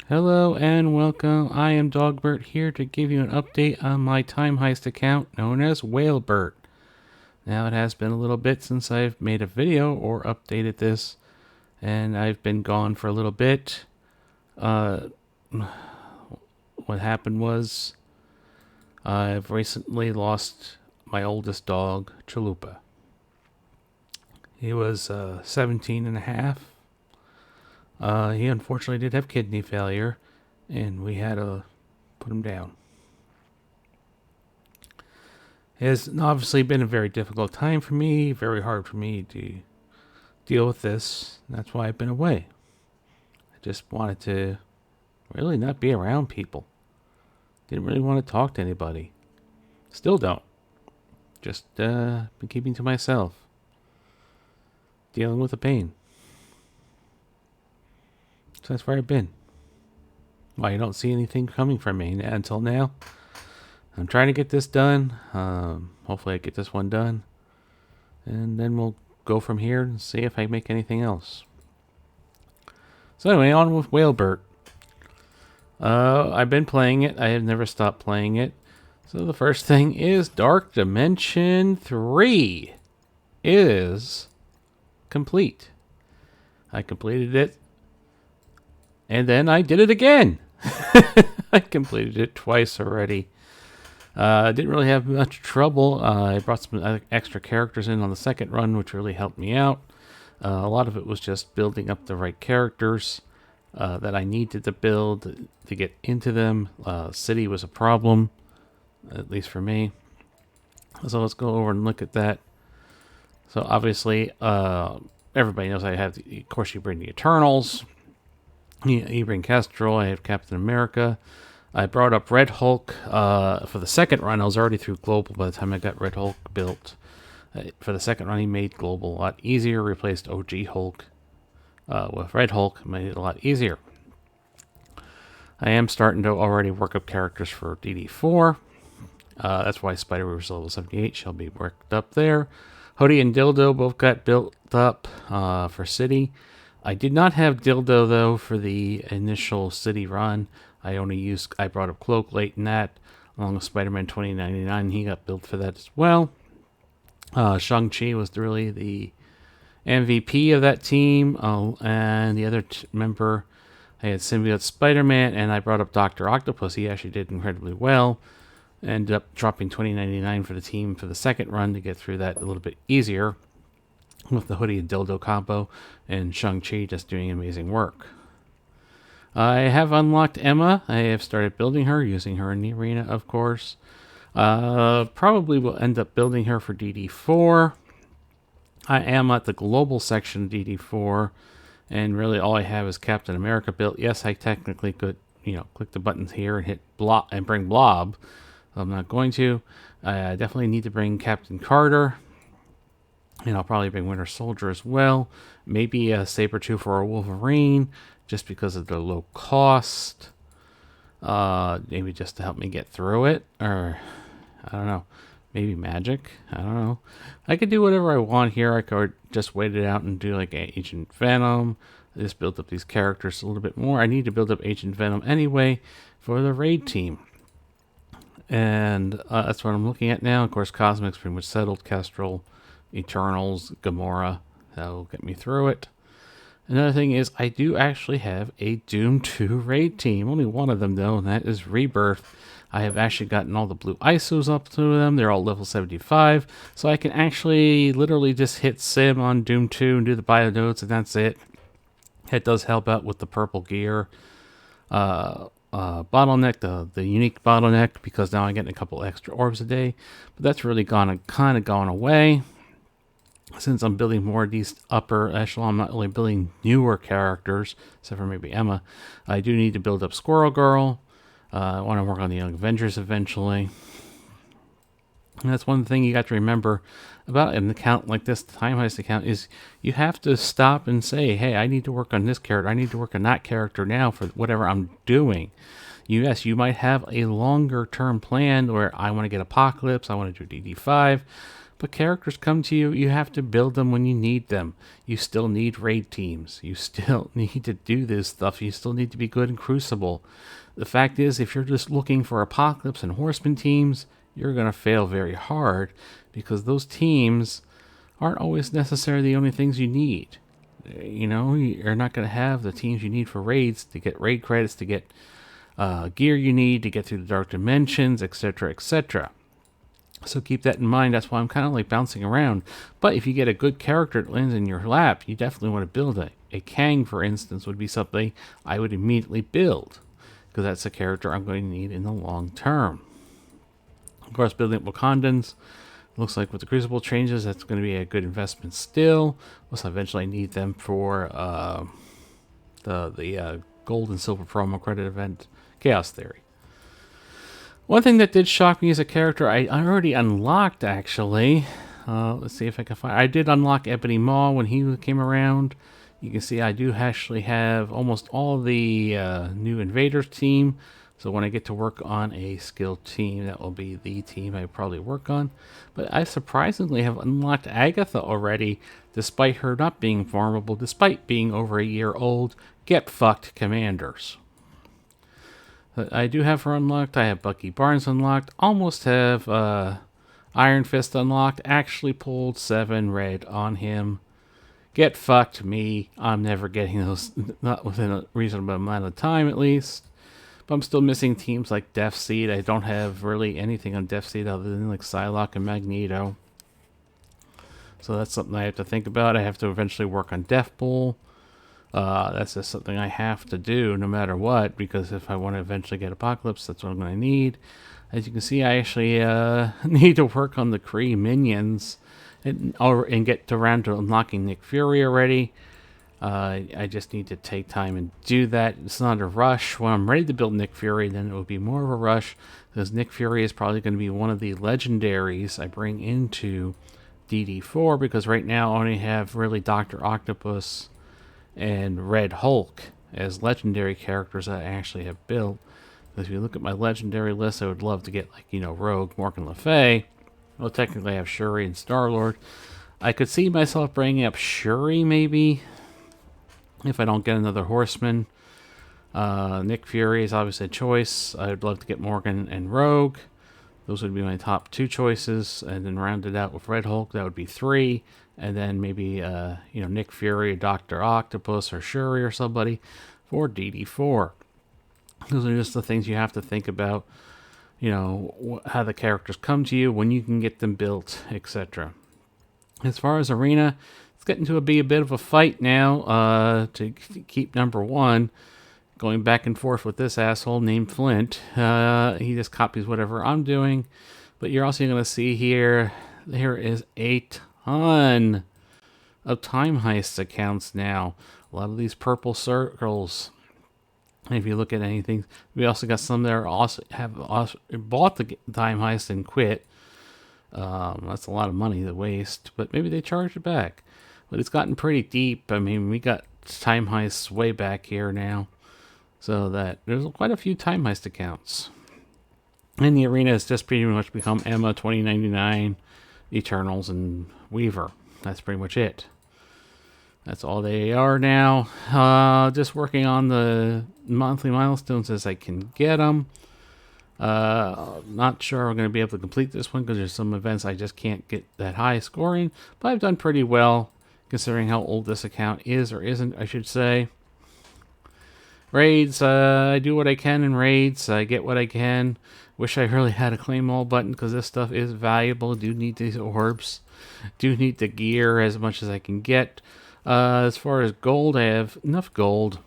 Hello and welcome. I am Dogbert here to give you an update on my time heist account known as Whalebert. Now it has been a little bit since I've made a video or updated this, and I've been gone for a little bit. Uh, what happened was I've recently lost my oldest dog, Chalupa. He was 17 and a half. He unfortunately did have kidney failure, and we had to put him down. It has obviously been a very difficult time for me, very hard for me to deal with this. That's why I've been away. I just wanted to really not be around people. Didn't really want to talk to anybody. Still don't. Just been keeping to myself. Dealing with the pain. So that's where I've been. Why you don't see anything coming from me until now. I'm trying to get this done. Hopefully I get this one done. And then we'll go from here and see if I make anything else. So anyway, on with Whalebert. I've been playing it. I have never stopped playing it. So the first thing is Dark Dimension 3 is complete. I completed it. And then I did it again. I completed it twice already. Didn't really have much trouble. I brought some extra characters in on the second run, which really helped me out. A lot of it was just building up the right characters that I needed to build to get into them. City was a problem, at least for me. So let's go over and look at that. So obviously, everybody knows I have, of course, you bring the Eternals. You bring Kestrel. I have Captain America. I brought up Red Hulk for the second run. I was already through Global by the time I got Red Hulk built. For the second run, he made Global a lot easier. Replaced OG Hulk with Red Hulk. Made it a lot easier. I am starting to already work up characters for DD4. That's why Spider-Weaver's level 78 shall be worked up there. Hoodie and Dildo both got built up for City. I did not have Dildo, though, for the initial City run. I brought up Cloak late in that, along with Spider-Man 2099. He got built for that as well. Shang-Chi was really the MVP of that team. And the other member, I had Symbiote Spider-Man, and I brought up Dr. Octopus. He actually did incredibly well. Ended up dropping 2099 for the team for the second run to get through that a little bit easier, with the Hoodie and Dildo combo, and Shang-Chi just doing amazing work. I have unlocked Emma. I have started building her, using her in the arena, of course. Probably will end up building her for DD4. I am at the global section of DD4, and really all I have is Captain America built. Yes, I technically could, click the buttons here and hit blob and bring Blob. I'm not going to. I definitely need to bring Captain Carter. And I'll probably bring Winter Soldier as well. Maybe a Sabretooth or a Wolverine, just because of the low cost. Maybe just to help me get through it. Or, I don't know. Maybe magic. I don't know. I could do whatever I want here. I could just wait it out and do like Agent Venom. Just build up these characters a little bit more. I need to build up Agent Venom anyway for the raid team. And that's what I'm looking at now. Of course, Cosmic's pretty much settled. Kestrel, Eternals, Gamora. That'll get me through it. Another thing is I do actually have a Doom 2 raid team. Only one of them, though, and that is Rebirth. I have actually gotten all the blue ISOs up to them. They're all level 75. So I can actually literally just hit Sim on Doom 2 and do the bio nodes, and that's it. It does help out with the purple gear bottleneck, the unique bottleneck, because now I'm getting a couple extra orbs a day. But that's really kind of gone away. Since I'm building more of these upper echelon, I'm not really building newer characters, except for maybe Emma. I do need to build up Squirrel Girl. I want to work on the Young Avengers eventually. And that's one thing you got to remember about an account like this, the Time Heist account, is you have to stop and say, hey, I need to work on this character. I need to work on that character now for whatever I'm doing. Yes, you might have a longer term plan where I want to get Apocalypse, I want to do DD5. But characters come to you, you have to build them when you need them. You still need raid teams. You still need to do this stuff. You still need to be good in Crucible. The fact is, if you're just looking for Apocalypse and Horseman teams, you're going to fail very hard because those teams aren't always necessarily the only things you need. You know, you're not going to have the teams you need for raids to get raid credits, to get gear you need to get through the Dark Dimensions, etc., etc. So keep that in mind. That's why I'm kind of like bouncing around. But if you get a good character that lands in your lap, you definitely want to build it. A Kang, for instance, would be something I would immediately build, because that's a character I'm going to need in the long term. Of course, building up Wakandans. Looks like with the Crucible changes, that's going to be a good investment still. Plus, eventually I need them for the Gold and Silver promo credit event, Chaos Theory. One thing that did shock me as a character, I already unlocked, actually. Let's see if I can find... I did unlock Ebony Maw when he came around. You can see I do actually have almost all the new Invaders team. So when I get to work on a skilled team, that will be the team I probably work on. But I surprisingly have unlocked Agatha already, despite her not being farmable, despite being over a year old. Get fucked, Commanders. I do have her unlocked. I have Bucky Barnes unlocked. Almost have Iron Fist unlocked. Actually pulled 7 red on him. Get fucked, me. I'm never getting those, not within a reasonable amount of time at least. But I'm still missing teams like Death Seed. I don't have really anything on Death Seed other than like Psylocke and Magneto. So that's something I have to think about. I have to eventually work on Death Bull. That's just something I have to do no matter what, because if I want to eventually get Apocalypse, that's what I'm going to need. As you can see, I actually need to work on the Kree minions and get around to unlocking Nick Fury already. I just need to take time and do that. It's not a rush. When I'm ready to build Nick Fury, then it will be more of a rush, because Nick Fury is probably going to be one of the legendaries I bring into DD4, because right now I only have really Dr. Octopus and Red Hulk as legendary characters that I actually have built. If you look at my legendary list, I would love to get, like, Rogue, Morgan Le Fay. Well, technically I have Shuri and Star-Lord. I could see myself bringing up Shuri, maybe, if I don't get another Horseman. Nick Fury is obviously a choice. I would love to get Morgan and Rogue. Those would be my top 2 choices. And then rounded out with Red Hulk, that would be 3. And then maybe, Nick Fury, Dr. Octopus, or Shuri, or somebody for DD4. Those are just the things you have to think about. How the characters come to you, when you can get them built, etc. As far as Arena, it's getting to be a bit of a fight now to keep number 1. Going back and forth with this asshole named Flint. He just copies whatever I'm doing. But you're also going to see here is a ton of Time Heist accounts now. A lot of these purple circles. And if you look at anything, we also got some that have bought the Time Heist and quit. That's a lot of money to waste, but maybe they charge it back. But it's gotten pretty deep. I mean, we got Time Heists way back here now. So that there's quite a few Time Heist accounts. And the Arena has just pretty much become Emma 2099, Eternals, and Weaver. That's pretty much it. That's all they are now. Just working on the monthly milestones as I can get them. Not sure I'm going to be able to complete this one because there's some events I just can't get that high scoring. But I've done pretty well considering how old this account is, or isn't, I should say. Raids, I do what I can in raids. I get what I can. Wish I really had a claim all button because this stuff is valuable. Do need these orbs. Do need the gear as much as I can get. As far as gold, I have enough gold.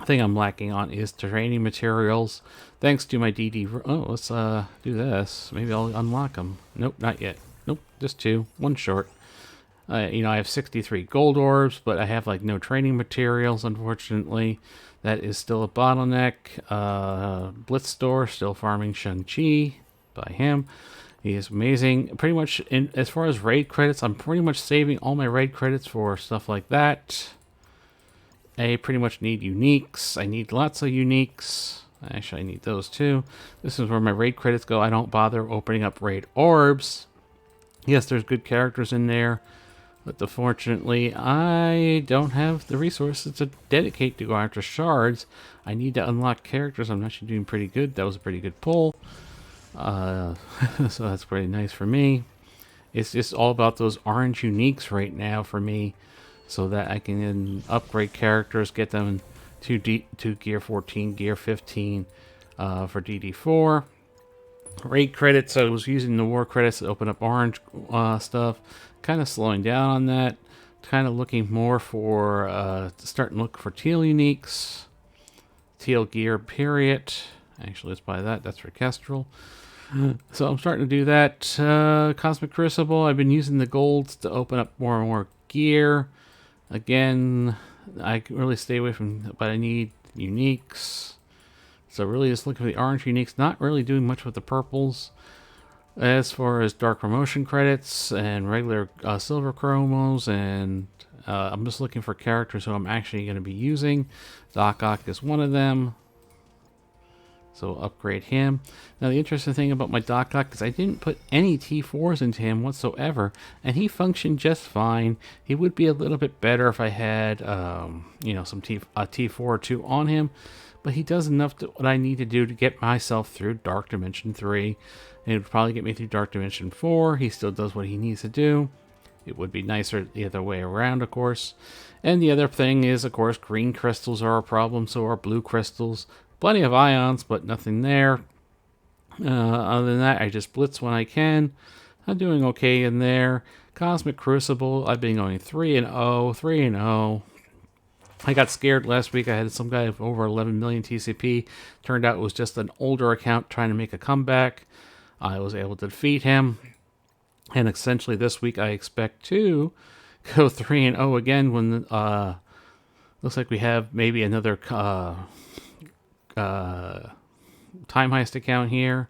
The thing I'm lacking on is training materials. Thanks to my DD... Oh, let's do this. Maybe I'll unlock them. Nope, not yet. Nope, just 2. 1 short. I have 63 gold orbs, but I have, no training materials, unfortunately. That is still a bottleneck. Blitz Store, still farming Shang-Chi by him. He is amazing. Pretty much, as far as raid credits, I'm pretty much saving all my raid credits for stuff like that. I pretty much need uniques. I need lots of uniques. Actually, I need those too. This is where my raid credits go. I don't bother opening up raid orbs Yes, there's good characters in there, but unfortunately, I don't have the resources to dedicate to go after shards. I need to unlock characters. I'm actually doing pretty good. That was a pretty good pull. So that's pretty nice for me. It's just all about those orange uniques right now for me, so that I can upgrade characters, get them to gear 14, gear 15 for DD4. Raid credits, I was using the war credits to open up orange stuff. Kind of slowing down on that. Kind of looking more for, starting to look for teal uniques. Teal gear, period. Actually, let's buy that. That's for Kestrel. So I'm starting to do that. Cosmic Crucible, I've been using the golds to open up more and more gear. Again, I can really stay away from, but I need uniques. So really just looking for the orange uniques, not really doing much with the purples. As far as dark promotion credits and regular silver chromos, and I'm just looking for characters who I'm actually going to be using. Doc Ock is one of them. So upgrade him. Now the interesting thing about my Doc Ock is I didn't put any T4s into him whatsoever, and he functioned just fine. He would be a little bit better if I had, you know, some T4 or 2 on him, but he does enough to what I need to do to get myself through Dark Dimension 3. And it would probably get me through Dark Dimension 4. He still does what he needs to do. It would be nicer the other way around, of course. And the other thing is, of course, green crystals are a problem, so are blue crystals. Plenty of ions, but nothing there. Other than that, I just blitz when I can. I'm doing okay in there. Cosmic Crucible, I've been going 3-0, 3-0. I got scared last week. I had some guy of over 11 million TCP. Turned out it was just an older account trying to make a comeback. I was able to defeat him. And essentially this week I expect to go 3-0 again when looks like we have maybe another time heist account here.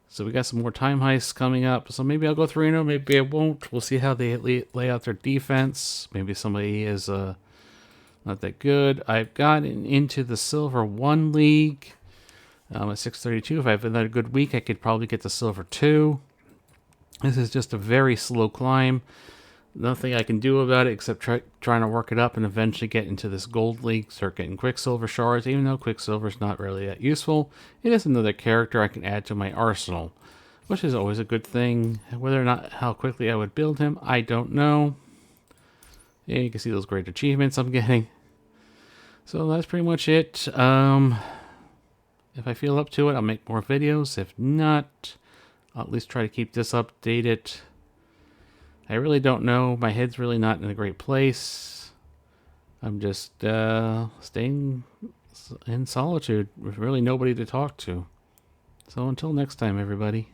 So we got some more time heists coming up. So maybe I'll go 3-0, maybe I won't. We'll see how they lay out their defense. Maybe somebody is not that good. I've gotten into the Silver 1 League. At 632. If I have another good week, I could probably get to Silver 2. This is just a very slow climb. Nothing I can do about it except trying to work it up and eventually get into this Gold League, start getting Quicksilver shards, even though Quicksilver is not really that useful. It is another character I can add to my arsenal, which is always a good thing. Whether or not how quickly I would build him, I don't know. Yeah, you can see those great achievements I'm getting. So that's pretty much it. If I feel up to it, I'll make more videos. If not, I'll at least try to keep this updated. I really don't know. My head's really not in a great place. I'm just staying in solitude with really nobody to talk to. So until next time, everybody.